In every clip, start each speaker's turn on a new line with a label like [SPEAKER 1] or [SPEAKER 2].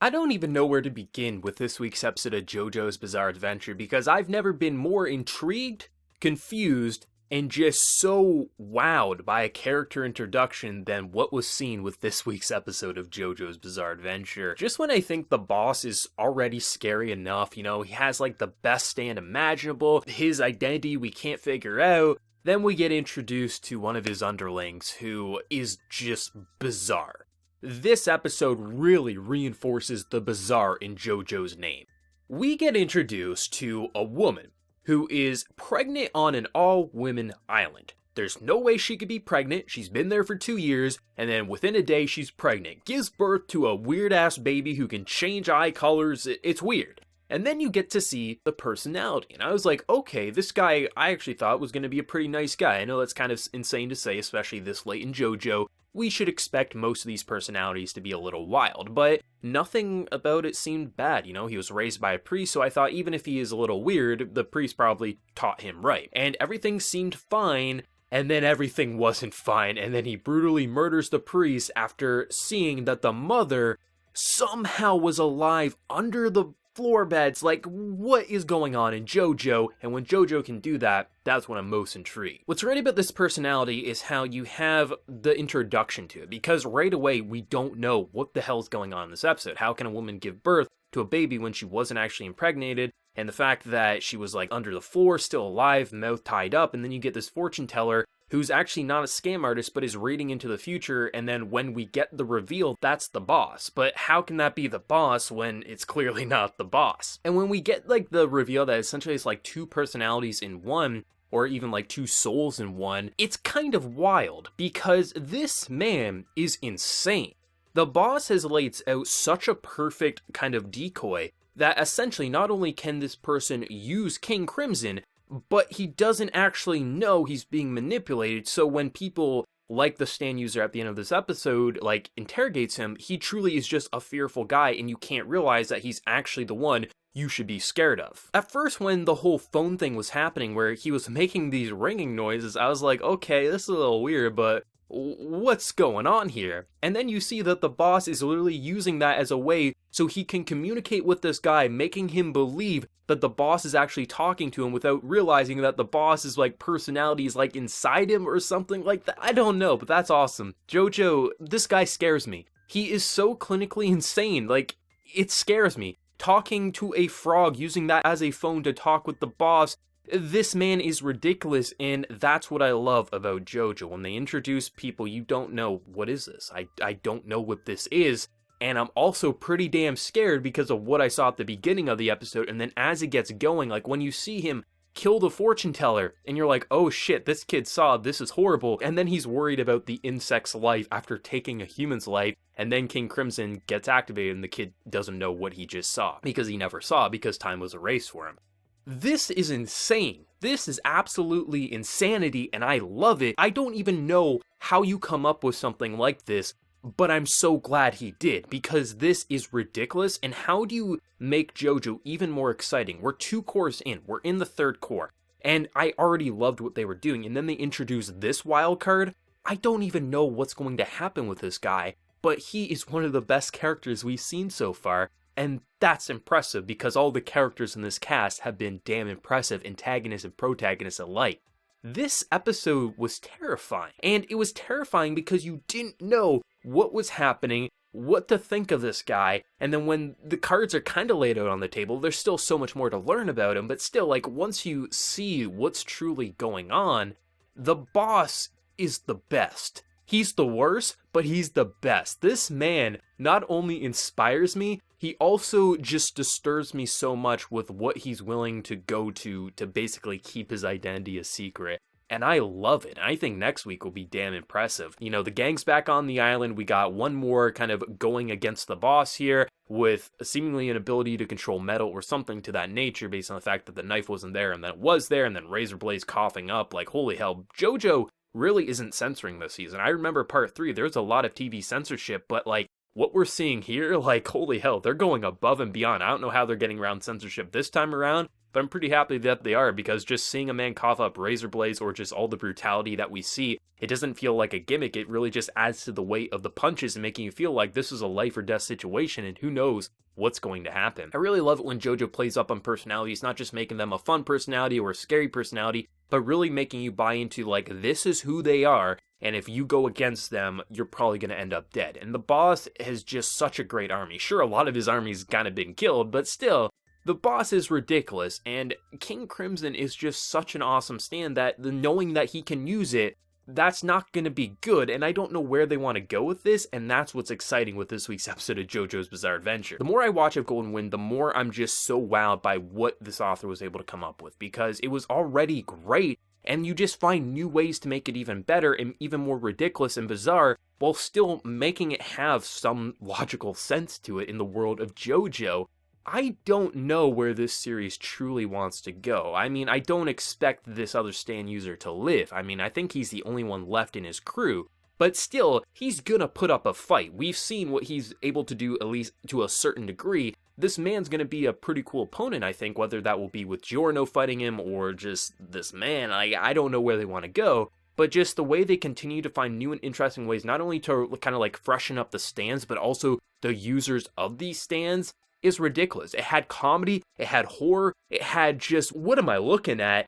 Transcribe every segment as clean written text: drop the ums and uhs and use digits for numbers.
[SPEAKER 1] I don't even know where to begin with this week's episode of JoJo's Bizarre Adventure because I've never been more intrigued, confused, and just so wowed by a character introduction than what was seen with this week's episode of JoJo's Bizarre Adventure. Just when I think the boss is already scary enough, he has like the best stand imaginable, his identity we can't figure out, then we get introduced to one of his underlings who is just bizarre. This episode really reinforces the bizarre in JoJo's name. We get introduced to a woman who is pregnant on an all-women island. There's no way she could be pregnant, she's been there for 2 years, and then within a day she's pregnant. Gives birth to a weird-ass baby who can change eye colors, it's weird. And then you get to see the personality, and I was like, okay, this guy I actually thought was going to be a pretty nice guy. I know that's kind of insane to say, especially this late in JoJo. We should expect most of these personalities to be a little wild, but nothing about it seemed bad, He was raised by a priest, so I thought even if he is a little weird, the priest probably taught him right. And everything seemed fine, and then everything wasn't fine, and then he brutally murders the priest after seeing that the mother somehow was alive under the floor beds. Like, what is going on in JoJo? And when JoJo can do that, that's when I'm most intrigued. What's great about this personality is how you have the introduction to it, because right away we don't know what the hell's going on in this episode. How can a woman give birth to a baby when she wasn't actually impregnated? And the fact that she was like under the floor, still alive, mouth tied up, and then you get this fortune teller who's actually not a scam artist but is reading into the future, and then when we get the reveal, that's the boss. But how can that be the boss when it's clearly not the boss? And when we get like the reveal that essentially it's like two personalities in one, or even like two souls in one, it's kind of wild, because this man is insane. The boss has laid out such a perfect kind of decoy that essentially not only can this person use King Crimson, but he doesn't actually know he's being manipulated, so when people like the stand user at the end of this episode, like, interrogates him, he truly is just a fearful guy, and you can't realize that he's actually the one you should be scared of. At first, when the whole phone thing was happening, where he was making these ringing noises, I was like, okay, this is a little weird, but what's going on here? And then you see that the boss is literally using that as a way so he can communicate with this guy, making him believe that the boss is actually talking to him without realizing that the boss's like personality is like inside him or something like that. I don't know, but that's awesome. JoJo, this guy scares me. He is so clinically insane, like, it scares me. Talking to a frog, using that as a phone to talk with the boss, this man is ridiculous, and that's what I love about JoJo. When they introduce people, you don't know, what is this? I don't know what this is, and I'm also pretty damn scared because of what I saw at the beginning of the episode, and then as it gets going, like when you see him kill the fortune teller, and you're like, oh shit, this kid saw, this is horrible, and then he's worried about the insect's life after taking a human's life, and then King Crimson gets activated and the kid doesn't know what he just saw, because he never saw, because time was erased for him. This is insane. This is absolutely insanity, and I love it. I don't even know how you come up with something like this, but I'm so glad he did, because this is ridiculous, and how do you make JoJo even more exciting? We're 2 cores in, we're in the 3rd core, and I already loved what they were doing, and then they introduce this wild card. I don't even know what's going to happen with this guy, but he is one of the best characters we've seen so far. And that's impressive because all the characters in this cast have been damn impressive, antagonists and protagonists alike. This episode was terrifying, and it was terrifying because you didn't know what was happening, what to think of this guy, and then when the cards are kind of laid out on the table, there's still so much more to learn about him, but still, like, once you see what's truly going on, the boss is the best. He's the worst, but he's the best. This man not only inspires me, he also just disturbs me so much with what he's willing to go to basically keep his identity a secret. And I love it. I think next week will be damn impressive. The gang's back on the island. We got one more kind of going against the boss here with seemingly an ability to control metal or something to that nature based on the fact that the knife wasn't there and then it was there and then Razor Blade's coughing up. Like, holy hell, JoJo really isn't censoring this season. I remember part 3, there's a lot of TV censorship, but like, what we're seeing here, like, holy hell, they're going above and beyond. I don't know how they're getting around censorship this time around, but I'm pretty happy that they are, because just seeing a man cough up razor blades or just all the brutality that we see, it doesn't feel like a gimmick. It really just adds to the weight of the punches and making you feel like this is a life or death situation, and who knows what's going to happen. I really love it when JoJo plays up on personalities, not just making them a fun personality or a scary personality, but really making you buy into, like, this is who they are, and if you go against them, you're probably going to end up dead. And the boss has just such a great army. Sure, a lot of his army's kind of been killed, but still, the boss is ridiculous, and King Crimson is just such an awesome stand that knowing that he can use it, that's not going to be good, and I don't know where they want to go with this, and that's what's exciting with this week's episode of JoJo's Bizarre Adventure. The more I watch of Golden Wind, the more I'm just so wowed by what this author was able to come up with, because it was already great, and you just find new ways to make it even better and even more ridiculous and bizarre, while still making it have some logical sense to it in the world of JoJo. I don't know where this series truly wants to go. I mean, I don't expect this other stand user to live. I mean, I think he's the only one left in his crew. But still, he's gonna put up a fight. We've seen what he's able to do, at least to a certain degree. This man's gonna be a pretty cool opponent, I think, whether that will be with Giorno fighting him or just this man. I don't know where they want to go. But just the way they continue to find new and interesting ways, not only to kind of like freshen up the stands, but also the users of these stands, is ridiculous. It had comedy, it had horror, it had just, what am I looking at?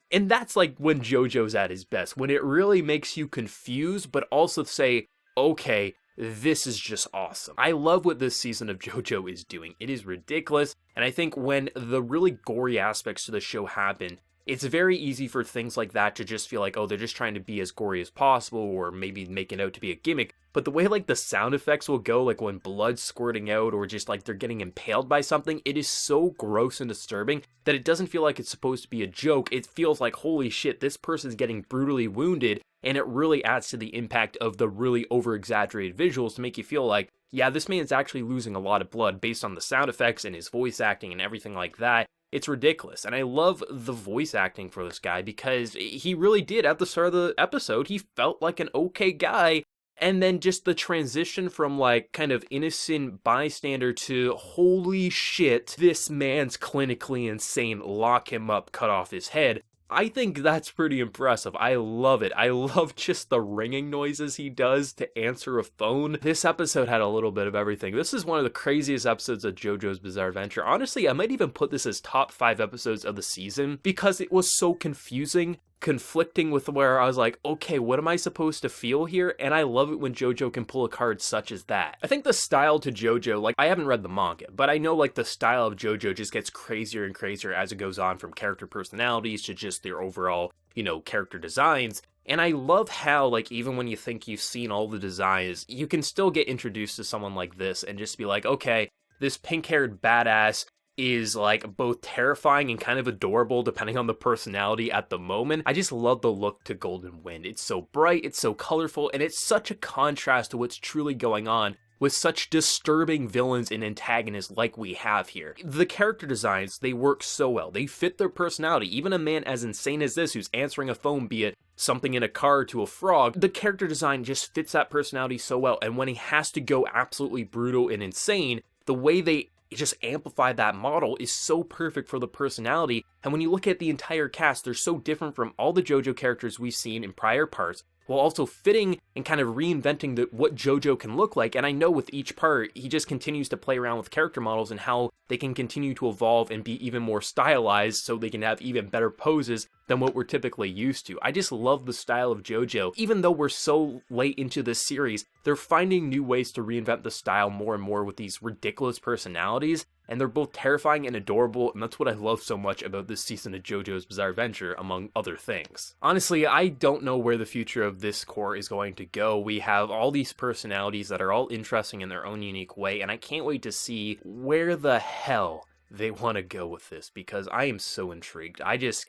[SPEAKER 1] And that's like when JoJo's at his best, when it really makes you confused, but also say, okay, this is just awesome. I love what this season of JoJo is doing. It is ridiculous, and I think when the really gory aspects to the show happen, it's very easy for things like that to just feel like, oh, they're just trying to be as gory as possible, or maybe make it out to be a gimmick. But the way like the sound effects will go, like when blood's squirting out or just like they're getting impaled by something, it is so gross and disturbing that it doesn't feel like it's supposed to be a joke. It feels like, holy shit, this person's getting brutally wounded, and it really adds to the impact of the really over-exaggerated visuals to make you feel like, yeah, this man's actually losing a lot of blood based on the sound effects and his voice acting and everything like that. It's ridiculous, and I love the voice acting for this guy because he really did, at the start of the episode, he felt like an okay guy, and then just the transition from like kind of innocent bystander to holy shit, this man's clinically insane, lock him up, cut off his head. I think that's pretty impressive. I love it. I love just the ringing noises he does to answer a phone. This episode had a little bit of everything. This is one of the craziest episodes of JoJo's Bizarre Adventure. Honestly, I might even put this as top 5 episodes of the season because it was so confusing, conflicting with where I was like, okay, what am I supposed to feel here? And I love it when JoJo can pull a card such as that. I think the style to JoJo, like, I haven't read the manga, but I know like the style of JoJo just gets crazier and crazier as it goes on, from character personalities to just their overall, you know, character designs. And I love how, like, even when you think you've seen all the designs, you can still get introduced to someone like this and just be like, okay, this pink-haired badass is like both terrifying and kind of adorable depending on the personality at the moment. I just love the look to Golden Wind. It's so bright, it's so colorful, and it's such a contrast to what's truly going on with such disturbing villains and antagonists like we have here. The character designs, they work so well. They fit their personality. Even a man as insane as this who's answering a phone, be it something in a car to a frog, the character design just fits that personality so well. And when he has to go absolutely brutal and insane, the way they just amplify that model is so perfect for the personality. And when you look at the entire cast, they're so different from all the JoJo characters we've seen in prior parts, while also fitting and kind of reinventing what JoJo can look like. And I know with each part, he just continues to play around with character models and how they can continue to evolve and be even more stylized so they can have even better poses than what we're typically used to. I just love the style of JoJo. Even though we're so late into this series, they're finding new ways to reinvent the style more and more with these ridiculous personalities, and they're both terrifying and adorable, and that's what I love so much about this season of JoJo's Bizarre Adventure, among other things. Honestly, I don't know where the future of this core is going to go. We have all these personalities that are all interesting in their own unique way, and I can't wait to see where the hell they want to go with this, because I am so intrigued.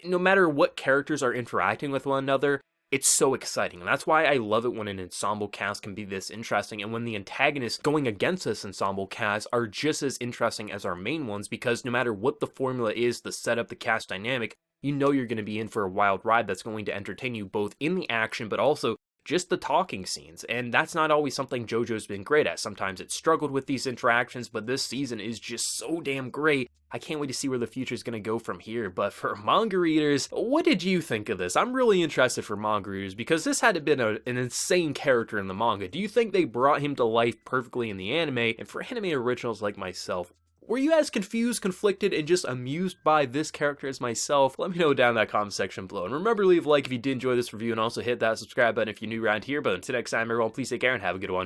[SPEAKER 1] No matter what characters are interacting with one another, it's so exciting, and that's why I love it when an ensemble cast can be this interesting, and when the antagonists going against this ensemble cast are just as interesting as our main ones, because no matter what the formula is, the setup, the cast dynamic, you know you're going to be in for a wild ride that's going to entertain you both in the action, but also just the talking scenes, and that's not always something JoJo's been great at. Sometimes it's struggled with these interactions, but this season is just so damn great. I can't wait to see where the future is going to go from here. But for manga readers, what did you think of this? I'm really interested for manga readers because this had been an insane character in the manga. Do you think they brought him to life perfectly in the anime? And for anime originals like myself, were you as confused, conflicted, and just amused by this character as myself? Let me know down in that comment section below. And remember to leave a like if you did enjoy this review, and also hit that subscribe button if you're new around here. But until next time, everyone, please take care and have a good one.